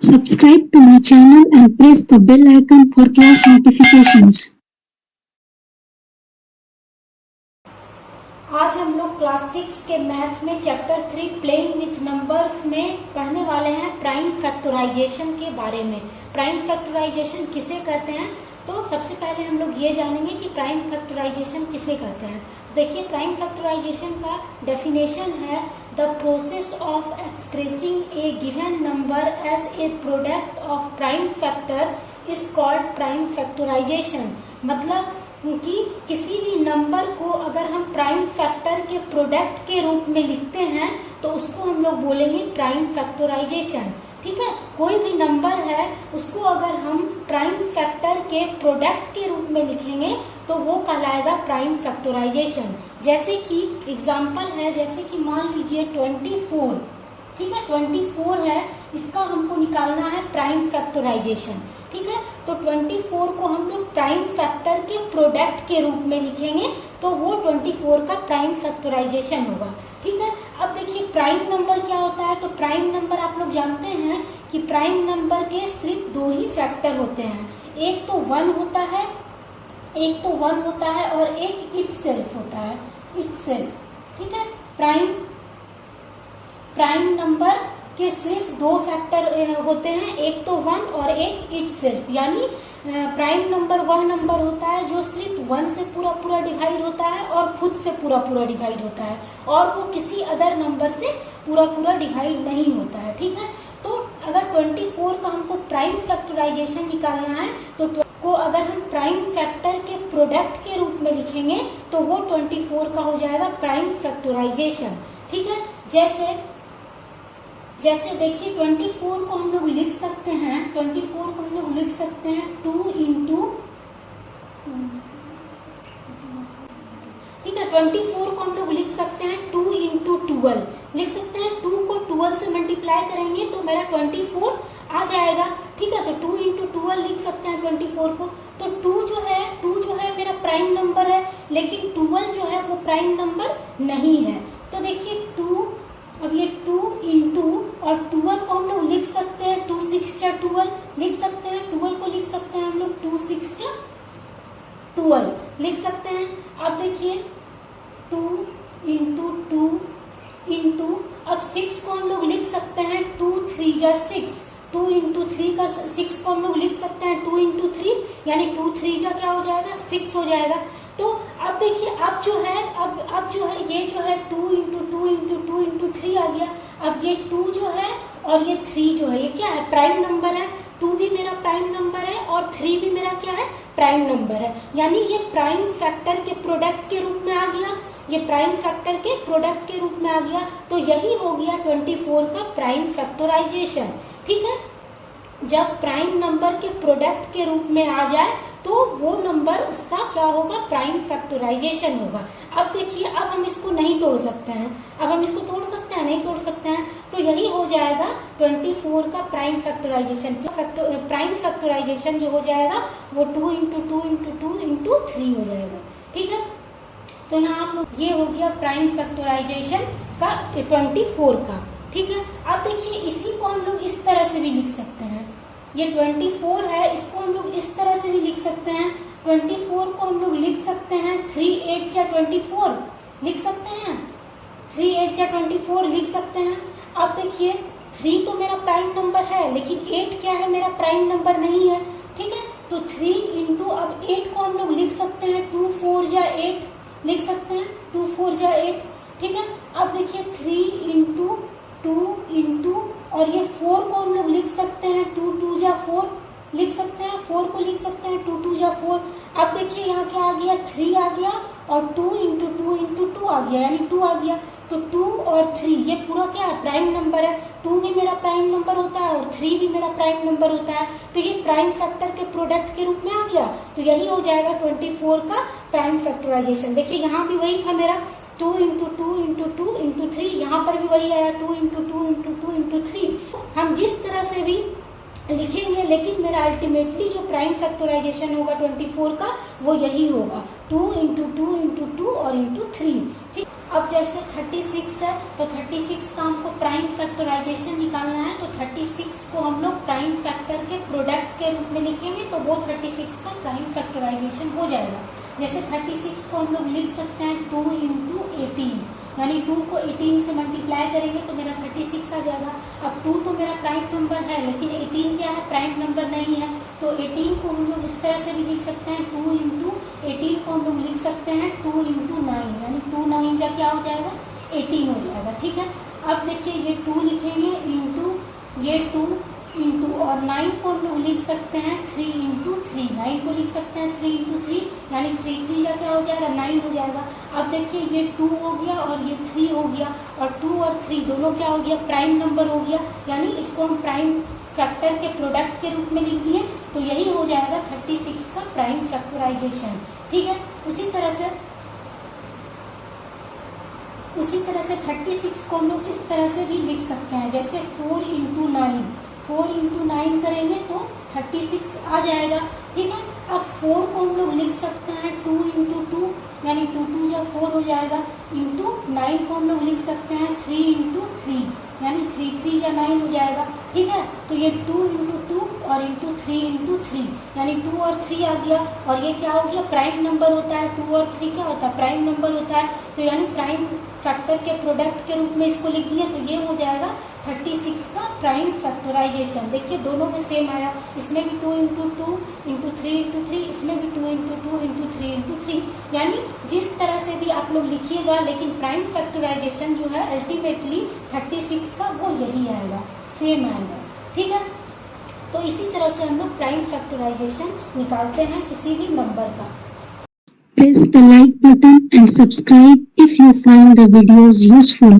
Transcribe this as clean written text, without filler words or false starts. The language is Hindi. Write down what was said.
Subscribe to my channel and press the bell icon for class notifications. आज हम लोग क्लास 6 के मैथ में चैप्टर 3 प्लेइंग विथ नंबर्स में पढ़ने वाले हैं प्राइम फैक्टराइजेशन के बारे में। प्राइम फैक्टराइजेशन किसे कहते हैं, तो सबसे पहले हम लोग ये जानेंगे कि प्राइम फैक्टराइजेशन किसे कहते हैं। तो देखिए, प्राइम फैक्टराइजेशन का डेफिनेशन है the process of expressing a given number as a product of prime factor is called prime factorisation. मतलब कि किसी भी नंबर को अगर हम प्राइम फैक्टर के प्रोडक्ट के रूप में लिखते हैं तो उसको हम लोग बोलेंगे प्राइम फैक्टराइजेशन। ठीक है, कोई भी नंबर है उसको अगर हम प्राइम फैक्टर के प्रोडक्ट के रूप में लिखेंगे तो वो कहलाएगा प्राइम फैक्टराइजेशन। जैसे कि एग्जांपल है, जैसे कि मान लीजिए 24, ठीक है, 24 है, इसका हमको निकालना है प्राइम फैक्टराइजेशन। ठीक है, तो 24 को हम लोग प्राइम फैक्टर के प्रोडक्ट के रूप में लिखेंगे तो वो 24 का प्राइम फैक्टराइजेशन होगा। ठीक है, अब देखिए प्राइम नंबर क्या होता है। तो प्राइम नंबर आप लोग जानते हैं कि प्राइम नंबर के सिर्फ दो ही फैक्टर होते हैं, एक तो 1 होता है, एक तो 1 होता है और एक इटसेल्फ होता है, इटसेल्फ। ठीक है, प्राइम नंबर के सिर्फ दो फैक्टर होते हैं, एक तो 1 और एक इटसेल्फ। यानी प्राइम नंबर वह नंबर होता है जो सिर्फ 1 से पूरा पूरा डिवाइड होता है और खुद से पूरा पूरा डिवाइड होता है और वो किसी अदर नंबर से पूरा पूरा डिवाइड नहीं होता है। ठीक है, तो अगर 24 का हमको प्राइम फैक्टराइजेशन निकालना है तो को अगर हम प्राइम फैक्टर के प्रोडक्ट के रूप में लिखेंगे तो वो 24 का हो जाएगा प्राइम फैक्टराइजेशन। ठीक है, जैसे देखिए 24 को हम लोग लिख सकते हैं, 24 को हम लोग लिख सकते हैं 2 इंटू, ठीक है, 24 को हम लोग लिख सकते हैं 2 इंटू 12 लिख सकते हैं। 2 को 12 से मल्टीप्लाई करेंगे तो मेरा 24 आ जाएगा। ठीक है, तो 2 इंटू 12 लिख सकते हैं 24 को। तो 2 जो है मेरा प्राइम नंबर है, लेकिन 12 जो है वो प्राइम नंबर नहीं है। तो देखिए 2, अब ये 2 इंटू और 12 को हम लोग लिख सकते हैं 2 6 जा 12 लिख सकते हैं, 12 को लिख सकते हैं हम लोग 2 6 जा 12 लिख सकते हैं। अब देखिए 2 इंटू 2 इंटू, अब 6 को हम लोग लिख सकते हैं 2 3 जा 6, 2 इंटू 3 का 6 को हम लोग लिख सकते हैं 2 इंटू 3, यानी 2 3 जा क्या हो जाएगा 6 हो जाएगा। तो अब देखिए अब जो है ये जो है 2 इंटू 2 इंटू 2 इंटू 3 आ गया। अब ये 2 जो है और ये 3 जो है ये क्या है, प्राइम नंबर है। 2 भी मेरा प्राइम नंबर है और 3 भी मेरा क्या है, प्राइम नंबर है। यानी ये प्राइम फैक्टर के प्रोडक्ट के रूप में आ गया, ये प्राइम फैक्टर के प्रोडक्ट के रूप में आ गया। तो यही हो गया 24 का प्राइम फैक्टराइजेशन। ठीक है, जब प्राइम नंबर के प्रोडक्ट के रूप में आ जाए तो वो नंबर उसका क्या होगा, प्राइम फैक्टराइजेशन होगा। अब देखिए, अब हम इसको नहीं तोड़ सकते हैं, अब हम इसको तोड़ सकते हैं, नहीं तोड़ सकते हैं, तो यही हो जाएगा 24 का प्राइम फैक्टराइजेशन। प्राइम फैक्टराइजेशन जो हो जाएगा वो 2 इंटू 2 इंटू 2 इंटू 3 हो जाएगा। ठीक है, तो यहाँ आप लोग ये हो गया प्राइम फैक्टराइजेशन का 24 का। ठीक है, अब देखिए इसी को हम लोग इस तरह से भी लिख सकते हैं, ये 24 है, इसको हम लोग इस तरह से भी लिख सकते हैं। 24 को हम लोग लिख सकते हैं 3 8 जा 24 लिख सकते हैं, 3 8 जा 24 लिख सकते हैं। अब देखिए 3 तो मेरा प्राइम नंबर है, लेकिन 8 क्या है, मेरा प्राइम नंबर नहीं है। ठीक है, तो 3 इंटू, अब 8 को हम लोग लिख सकते हैं 2 4 जा 8 लिख सकते हैं, 2 4 जा 8। ठीक है, अब देखिए 3 इंटू 2 इंटू और ये 4 को हम लोग लिख सकते हैं 2 2 जा 4 लिख सकते हैं, 4 को लिख सकते हैं 2 2 जा 4। अब देखिए यहाँ क्या आ गया, 3 आ गया और 2 इंटू 2 इंटू 2 आ गया, यानी 2 आ गया। तो 2 और 3 ये पूरा क्या है, प्राइम नंबर है। 2 भी मेरा प्राइम नंबर होता है और 3 भी मेरा प्राइम नंबर होता है, तो ये प्राइम फैक्टर के प्रोडक्ट के रूप में आ गया। तो यही हो जाएगा 24 का प्राइम फैक्टराइजेशन। देखिए यहाँ भी वही था मेरा 2 इंटू 2 इंटू 2 इंटू 3, यहाँ पर भी वही आया 2 इंटू 2 इंटू 2 इंटू 3। हम जिस तरह से भी लिखेंगे, लेकिन मेरा अल्टीमेटली जो प्राइम फैक्टराइजेशन होगा 24 का वो यही होगा 2 इंटू 2 इंटू 2 और इंटू 3। ठीक, अब जैसे 36 है तो 36 का हमको प्राइम फैक्टराइजेशन निकालना है, तो 36 को हम लोग प्राइम फैक्टर के प्रोडक्ट के रूप में लिखेंगे तो वो 36 का प्राइम फैक्टराइजेशन हो जाएगा। जैसे 36 को हम लोग लिख सकते हैं 2 इंटू 18, यानी 2 को 18 से मल्टीप्लाई करेंगे तो मेरा 36 आ जाएगा। अब 2 तो मेरा प्राइम नंबर है, लेकिन 18 क्या है, प्राइम नंबर नहीं है, तो 18 को हम लोग इस तरह से भी लिख सकते हैं, 2 इंटू 18 को हम लोग लिख सकते हैं 2 इंटू 9, यानी 2 9 जा क्या हो जाएगा, 18 हो जाएगा। ठीक है, अब देखिए ये 2 लिखेंगे इंटू ये 2 इंटू और 9 को हम लोग लिख सकते हैं 3 इंटू 3, 9 को लिख सकते हैं 3 इंटू 3, यानी 3 3 जा क्या हो जाएगा, 9 हो जाएगा। अब देखिए ये 2 हो गया और ये 3 हो गया, और 2 और 3 दोनों क्या हो गया, प्राइम नंबर हो गया, यानी इसको हम प्राइम फैक्टर के प्रोडक्ट के रूप में लिख दिए, तो यही हो जाएगा 36 का प्राइम फैक्टराइजेशन। ठीक है, उसी तरह से 36 को हम लोग इस तरह से भी लिख सकते हैं, जैसे 4 इंटू 9, 4 इंटू 9 करेंगे तो 36 आ जाएगा। ठीक है, अब 4 को हम लोग लिख सकते हैं 2 इंटू 2, यानी 2 2 जा 4 हो जाएगा, इंटू 9 को हम लोग लिख सकते हैं 3 इंटू 3, यानी 3 3 जा 9 हो जाएगा। ठीक है, तो ये 2 इंटू 2 और इंटू 3 इंटू 3, यानी 2 और 3 आ गया, और ये क्या हो गया, प्राइम नंबर होता है, 2 और 3 क्या होता है, प्राइम नंबर होता है, तो यानी प्राइम फैक्टर के प्रोडक्ट के रूप में इसको लिख दिया, तो ये हो जाएगा 36 का प्राइम फैक्टराइजेशन। देखिए दोनों में सेम आया, इसमें भी 2 इंटू 2 इंटू 3 इंटू 3, इसमें भी 2 इंटू 2 इंटू 3 इंटू 3, यानी जिस तरह से भी आप लोग लिखिएगा, लेकिन प्राइम फैक्टराइजेशन जो है अल्टीमेटली 36 का वो यही आएगा, सेम आएगा। ठीक है, तो इसी तरह से हम लोग प्राइम फैक्टराइजेशन निकालते हैं किसी भी नंबर का। Press the like button and subscribe if you find the videos useful.